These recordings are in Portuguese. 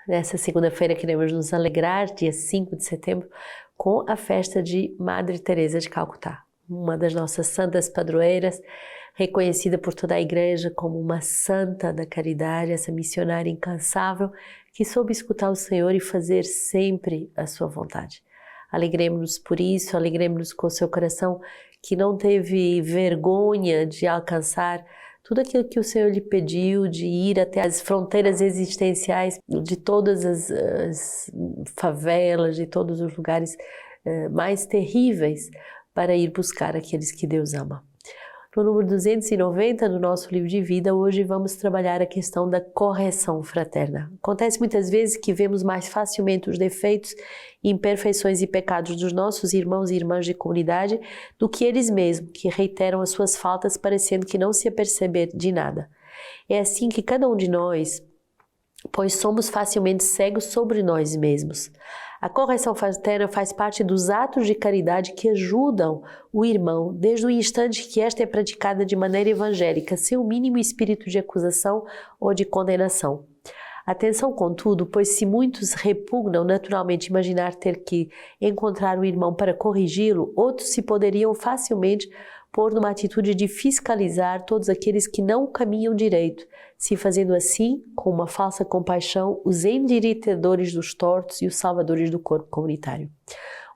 Nessa segunda-feira queremos nos alegrar, dia 5 de setembro, com a festa de Madre Teresa de Calcutá, uma das nossas santas padroeiras, reconhecida por toda a igreja como uma santa da caridade, essa missionária incansável que soube escutar o Senhor e fazer sempre a sua vontade. Alegremos-nos por isso, alegremos-nos com o seu coração que não teve vergonha de alcançar tudo aquilo que o Senhor lhe pediu, de ir até as fronteiras existenciais de todas as favelas, de todos os lugares mais terríveis, para ir buscar aqueles que Deus ama. No número 290 do nosso livro de vida, hoje vamos trabalhar a questão da correção fraterna. Acontece muitas vezes que vemos mais facilmente os defeitos, imperfeições e pecados dos nossos irmãos e irmãs de comunidade do que eles mesmos, que reiteram as suas faltas parecendo que não se aperceber de nada. É assim que cada um de nós, pois somos facilmente cegos sobre nós mesmos. A correção fraterna faz parte dos atos de caridade que ajudam o irmão desde o instante que esta é praticada de maneira evangélica, sem o mínimo espírito de acusação ou de condenação. Atenção, contudo, pois se muitos repugnam naturalmente imaginar ter que encontrar o irmão para corrigi-lo, outros se poderiam facilmente pôr numa atitude de fiscalizar todos aqueles que não caminham direito, se fazendo assim, com uma falsa compaixão, os endireitadores dos tortos e os salvadores do corpo comunitário.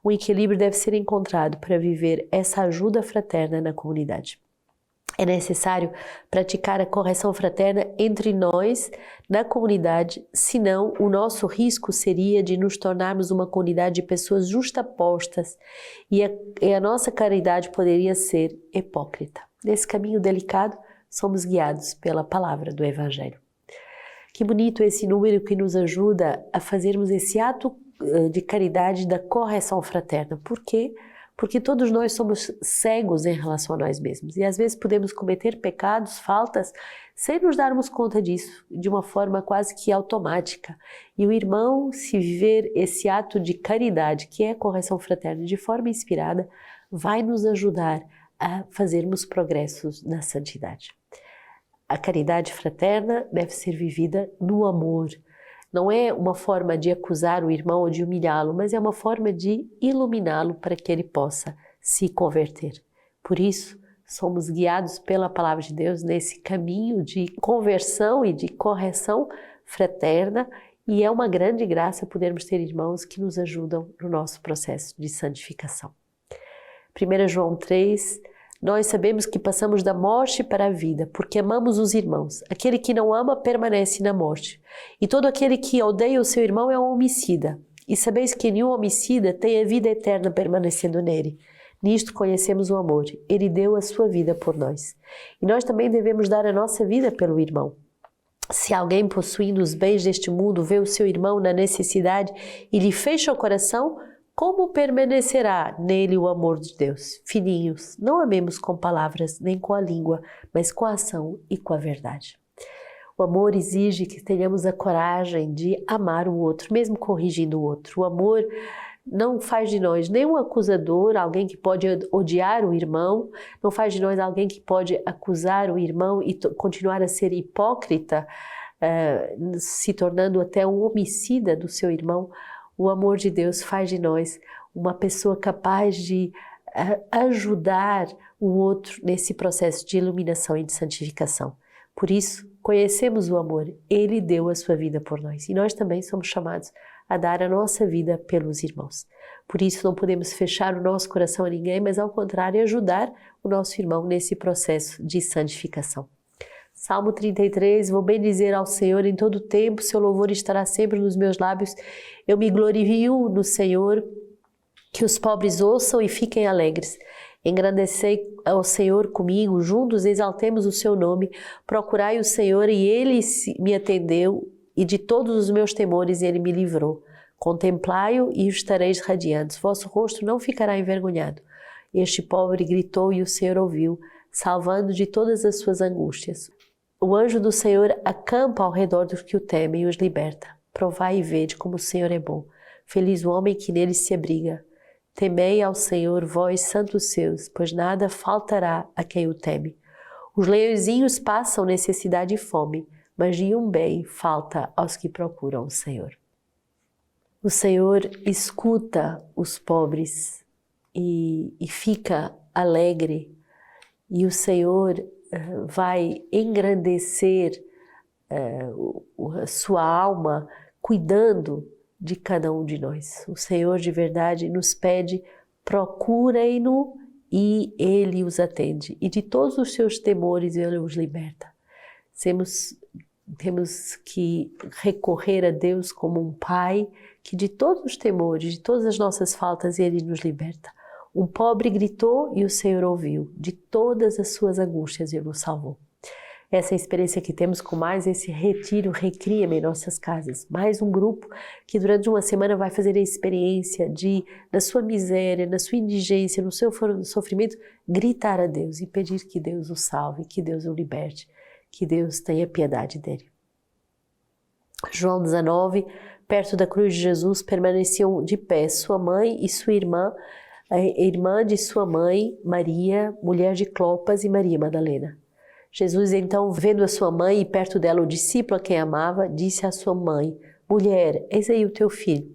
O equilíbrio deve ser encontrado para viver essa ajuda fraterna na comunidade. É necessário praticar a correção fraterna entre nós, na comunidade, senão o nosso risco seria de nos tornarmos uma comunidade de pessoas justapostas e a nossa caridade poderia ser hipócrita. Nesse caminho delicado, somos guiados pela palavra do Evangelho. Que bonito esse número que nos ajuda a fazermos esse ato de caridade da correção fraterna. Por quê? Porque todos nós somos cegos em relação a nós mesmos e às vezes podemos cometer pecados, faltas, sem nos darmos conta disso, de uma forma quase que automática. E o irmão, se viver esse ato de caridade, que é a correção fraterna, de forma inspirada, vai nos ajudar a fazermos progressos na santidade. A caridade fraterna deve ser vivida no amor. Não é uma forma de acusar o irmão ou de humilhá-lo, mas é uma forma de iluminá-lo para que ele possa se converter. Por isso, somos guiados pela palavra de Deus nesse caminho de conversão e de correção fraterna, e é uma grande graça podermos ter irmãos que nos ajudam no nosso processo de santificação. 1 João 3, nós sabemos que passamos da morte para a vida, porque amamos os irmãos. Aquele que não ama permanece na morte. E todo aquele que odeia o seu irmão é um homicida. E sabeis que nenhum homicida tem a vida eterna permanecendo nele. Nisto conhecemos o amor. Ele deu a sua vida por nós. E nós também devemos dar a nossa vida pelo irmão. Se alguém possuindo os bens deste mundo vê o seu irmão na necessidade e lhe fecha o coração, como permanecerá nele o amor de Deus? Filhinhos, não amemos com palavras nem com a língua, mas com a ação e com a verdade. O amor exige que tenhamos a coragem de amar o outro, mesmo corrigindo o outro. O amor não faz de nós nem um acusador, alguém que pode odiar o irmão, não faz de nós alguém que pode acusar o irmão e continuar a ser hipócrita, se tornando até um homicida do seu irmão. O amor de Deus faz de nós uma pessoa capaz de ajudar o outro nesse processo de iluminação e de santificação. Por isso, conhecemos o amor. Ele deu a sua vida por nós. E nós também somos chamados a dar a nossa vida pelos irmãos. Por isso, não podemos fechar o nosso coração a ninguém, mas ao contrário, ajudar o nosso irmão nesse processo de santificação. Salmo 33, vou bendizer ao Senhor em todo o tempo, seu louvor estará sempre nos meus lábios. Eu me glorio no Senhor, que os pobres ouçam e fiquem alegres. Engrandecei ao Senhor comigo, juntos exaltemos o seu nome. Procurai o Senhor e ele me atendeu, e de todos os meus temores ele me livrou. Contemplai-o e estareis radiantes, vosso rosto não ficará envergonhado. Este pobre gritou e o Senhor ouviu, salvando de todas as suas angústias. O anjo do Senhor acampa ao redor dos que o temem e os liberta. Provai e vede como o Senhor é bom. Feliz o homem que nele se abriga. Temei ao Senhor, vós santos seus, pois nada faltará a quem o teme. Os leõezinhos passam necessidade e fome, mas nenhum bem falta aos que procuram o Senhor. O Senhor escuta os pobres e fica alegre, e o Senhor vai engrandecer a sua alma cuidando de cada um de nós. O Senhor de verdade nos pede: procurem-no e Ele os atende. E de todos os seus temores Ele os liberta. Temos que recorrer a Deus como um Pai que de todos os temores, de todas as nossas faltas, Ele nos liberta. Um pobre gritou e o Senhor ouviu. De todas as suas angústias Ele o salvou. Essa é a experiência que temos com mais esse retiro Recria-me em nossas casas. Mais um grupo que durante uma semana vai fazer a experiência de, na sua miséria, na sua indigência, no seu sofrimento, gritar a Deus e pedir que Deus o salve, que Deus o liberte, que Deus tenha piedade dele. João 19, perto da cruz de Jesus, permaneciam de pé sua mãe e sua irmã, a irmã de sua mãe, Maria, mulher de Clopas, e Maria Madalena. Jesus, então, vendo a sua mãe e perto dela o discípulo a quem amava, disse à sua mãe: mulher, eis aí o teu filho.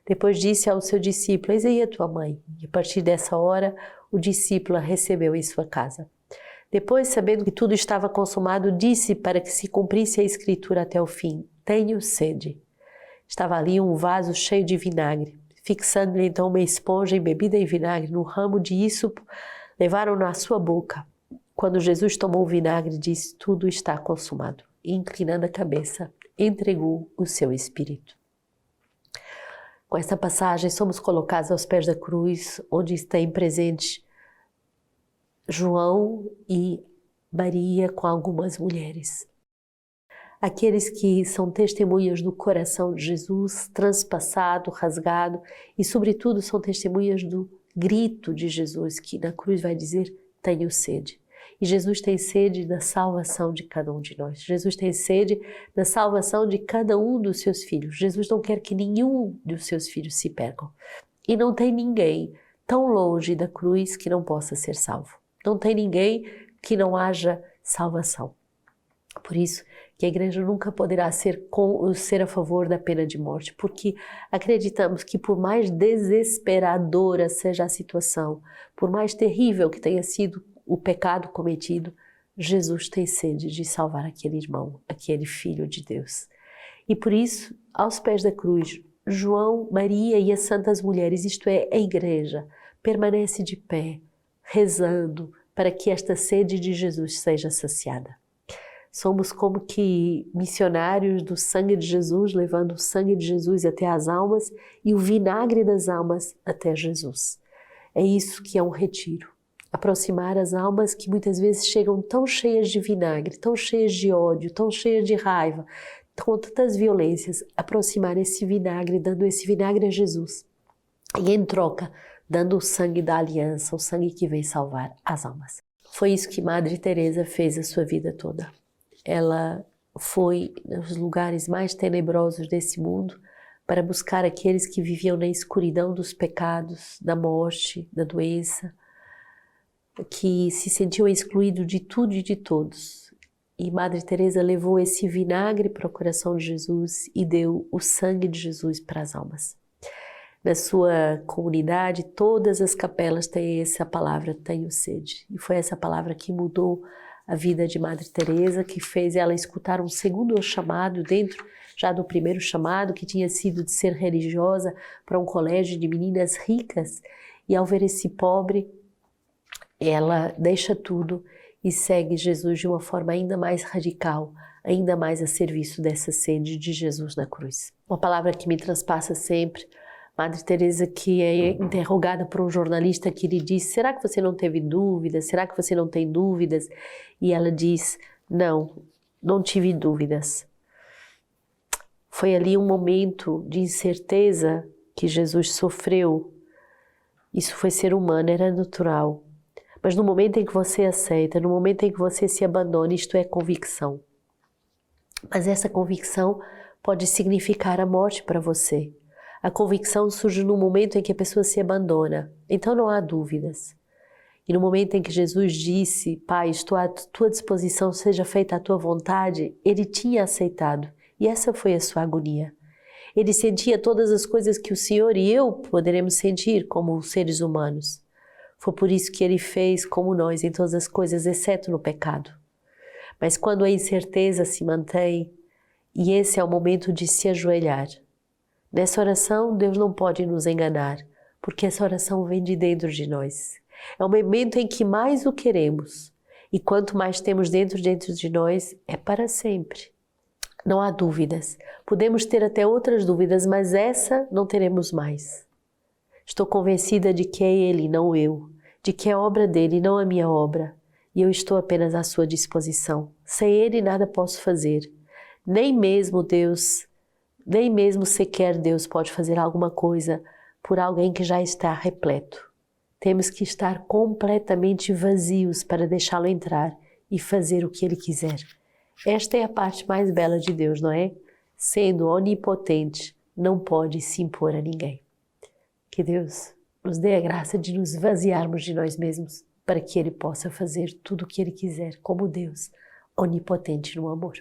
Depois disse ao seu discípulo: eis aí a tua mãe. E a partir dessa hora, o discípulo a recebeu em sua casa. Depois, sabendo que tudo estava consumado, disse para que se cumprisse a escritura até o fim: tenho sede. Estava ali um vaso cheio de vinagre. Fixando-lhe então uma esponja embebida em vinagre no ramo de ísopo, levaram-no à sua boca. Quando Jesus tomou o vinagre, disse: tudo está consumado. E, inclinando a cabeça, entregou o seu espírito. Com esta passagem, somos colocados aos pés da cruz, onde estão presentes João e Maria com algumas mulheres. Aqueles que são testemunhas do coração de Jesus, transpassado, rasgado, e sobretudo são testemunhas do grito de Jesus, que na cruz vai dizer: tenho sede. E Jesus tem sede da salvação de cada um de nós. Jesus tem sede da salvação de cada um dos seus filhos. Jesus não quer que nenhum dos seus filhos se percam. E não tem ninguém tão longe da cruz que não possa ser salvo. Não tem ninguém que não haja salvação. Por isso que a igreja nunca poderá ser a favor da pena de morte, porque acreditamos que por mais desesperadora seja a situação, por mais terrível que tenha sido o pecado cometido, Jesus tem sede de salvar aquele irmão, aquele filho de Deus. E por isso, aos pés da cruz, João, Maria e as santas mulheres, isto é, a igreja, permanece de pé, rezando para que esta sede de Jesus seja saciada. Somos como que missionários do sangue de Jesus, levando o sangue de Jesus até as almas e o vinagre das almas até Jesus. É isso que é um retiro. Aproximar as almas que muitas vezes chegam tão cheias de vinagre, tão cheias de ódio, tão cheias de raiva, com tantas violências, aproximar esse vinagre, dando esse vinagre a Jesus. E em troca, dando o sangue da aliança, o sangue que vem salvar as almas. Foi isso que Madre Teresa fez a sua vida toda. Ela foi nos lugares mais tenebrosos desse mundo para buscar aqueles que viviam na escuridão dos pecados, da morte, da doença, que se sentiam excluídos de tudo e de todos. E Madre Teresa levou esse vinagre para o coração de Jesus e deu o sangue de Jesus para as almas. Na sua comunidade, todas as capelas têm essa palavra, tenho sede. E foi essa palavra que mudou a vida de Madre Teresa, que fez ela escutar um segundo chamado dentro já do primeiro chamado, que tinha sido de ser religiosa para um colégio de meninas ricas. E ao ver esse pobre, ela deixa tudo e segue Jesus de uma forma ainda mais radical, ainda mais a serviço dessa sede de Jesus na cruz. Uma palavra que me transpassa sempre, Madre Teresa, que é interrogada por um jornalista que lhe diz: será que você não teve dúvidas? Será que você não tem dúvidas? E ela diz: não tive dúvidas. Foi ali um momento de incerteza que Jesus sofreu. Isso foi ser humano, era natural. Mas no momento em que você aceita, no momento em que você se abandona, isto é convicção. Mas essa convicção pode significar a morte para você. A convicção surge no momento em que a pessoa se abandona. Então não há dúvidas. E no momento em que Jesus disse, Pai, estou à tua disposição, seja feita a tua vontade, ele tinha aceitado. E essa foi a sua agonia. Ele sentia todas as coisas que o Senhor e eu poderemos sentir como seres humanos. Foi por isso que ele fez como nós em todas as coisas, exceto no pecado. Mas quando a incerteza se mantém, e esse é o momento de se ajoelhar. Nessa oração, Deus não pode nos enganar, porque essa oração vem de dentro de nós. É o momento em que mais o queremos, e quanto mais temos dentro de nós, é para sempre. Não há dúvidas. Podemos ter até outras dúvidas, mas essa não teremos mais. Estou convencida de que é Ele, não eu, de que é obra dele, não a minha obra, e eu estou apenas à sua disposição. Sem Ele nada posso fazer. Nem mesmo Deus, nem mesmo sequer Deus pode fazer alguma coisa por alguém que já está repleto. Temos que estar completamente vazios para deixá-lo entrar e fazer o que Ele quiser. Esta é a parte mais bela de Deus, não é? Sendo onipotente, não pode se impor a ninguém. Que Deus nos dê a graça de nos vaziarmos de nós mesmos para que Ele possa fazer tudo o que Ele quiser, como Deus, onipotente no amor.